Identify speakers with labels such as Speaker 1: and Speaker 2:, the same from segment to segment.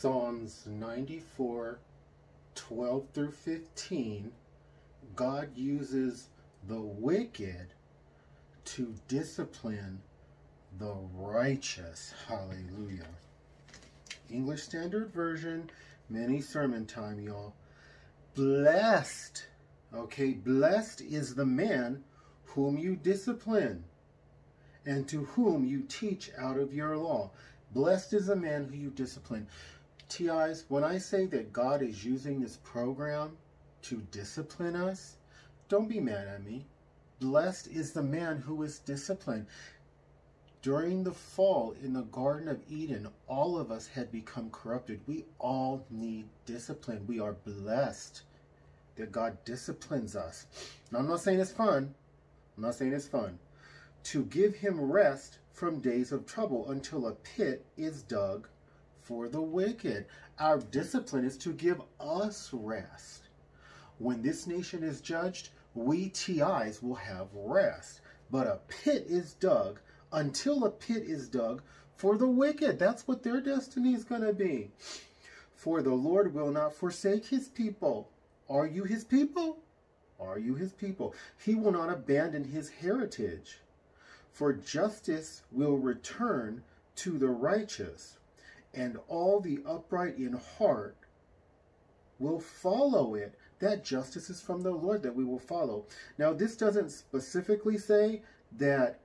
Speaker 1: Psalms 94, 12 through 15, God uses the wicked to discipline the righteous. Hallelujah. English Standard Version, mini sermon time, y'all. Blessed, okay, blessed is the man whom you discipline and to whom you teach out of your law. Blessed is the man who you discipline. TIs, when I say that God is using this program to discipline us, don't be mad at me. Blessed is the man who is disciplined. During the fall in the Garden of Eden, all of us had become corrupted. We all need discipline. We are blessed that God disciplines us. Now, I'm not saying it's fun. I'm not saying it's fun. To give him rest from days of trouble until a pit is dug for the wicked. Our discipline is to give us rest. When this nation is judged, we TIs will have rest. But a pit is dug until a pit is dug for the wicked. That's what their destiny is going to be. For the Lord will not forsake his people. Are you his people? Are you his people? He will not abandon his heritage. For justice will return to the righteous, and all the upright in heart will follow it. That justice is from the Lord that we will follow. Now, this doesn't specifically say that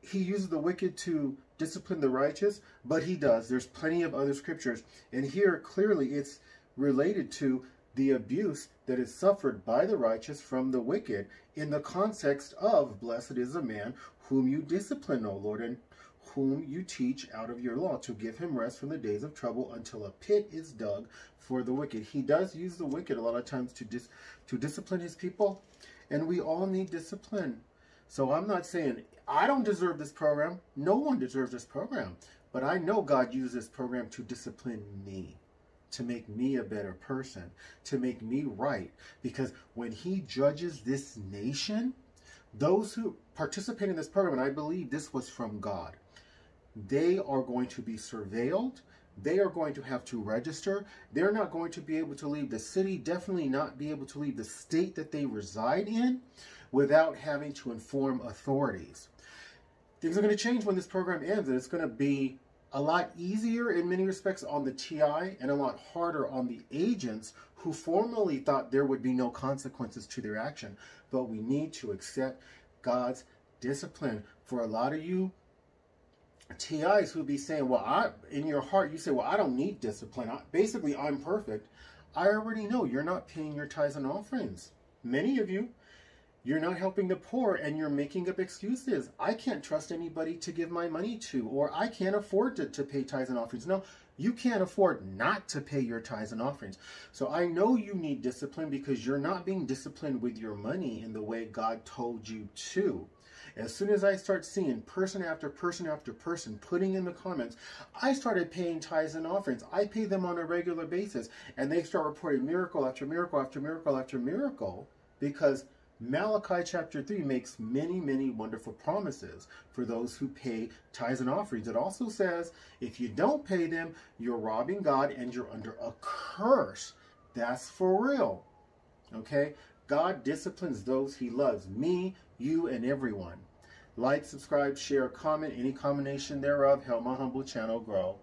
Speaker 1: he uses the wicked to discipline the righteous, but he does. There's plenty of other scriptures. And here, clearly, it's related to the abuse that is suffered by the righteous from the wicked in the context of, blessed is a man whom you discipline, O Lord, and whom you teach out of your law, to give him rest from the days of trouble until a pit is dug for the wicked. He does use the wicked a lot of times to discipline his people, and we all need discipline. So I'm not saying I don't deserve this program. No one deserves this program. But I know God uses this program to discipline me, to make me a better person, to make me right. Because when he judges this nation, those who participate in this program, and I believe this was from God, they are going to be surveilled. They are going to have to register. They're not going to be able to leave the city, definitely not be able to leave the state that they reside in without having to inform authorities. Things are going to change when this program ends, and it's going to be a lot easier in many respects on the TI and a lot harder on the agents who formerly thought there would be no consequences to their action. But we need to accept God's discipline. For a lot of you TIs who be saying, well, in your heart, you say, well, I don't need discipline. Basically, I'm perfect. I already know you're not paying your tithes and offerings. Many of you, you're not helping the poor, and you're making up excuses. I can't trust anybody to give my money to, or I can't afford to pay tithes and offerings. No, you can't afford not to pay your tithes and offerings. So I know you need discipline because you're not being disciplined with your money in the way God told you to. As soon as I start seeing person after person after person putting in the comments, I started paying tithes and offerings. I pay them on a regular basis, and they start reporting miracle after miracle after miracle after miracle, because Malachi chapter 3 makes many, many wonderful promises for those who pay tithes and offerings. It also says, if you don't pay them, you're robbing God and you're under a curse. That's for real. Okay? God disciplines those he loves. Me, you, and everyone. Like, subscribe, share, comment, any combination thereof. Help my humble channel grow.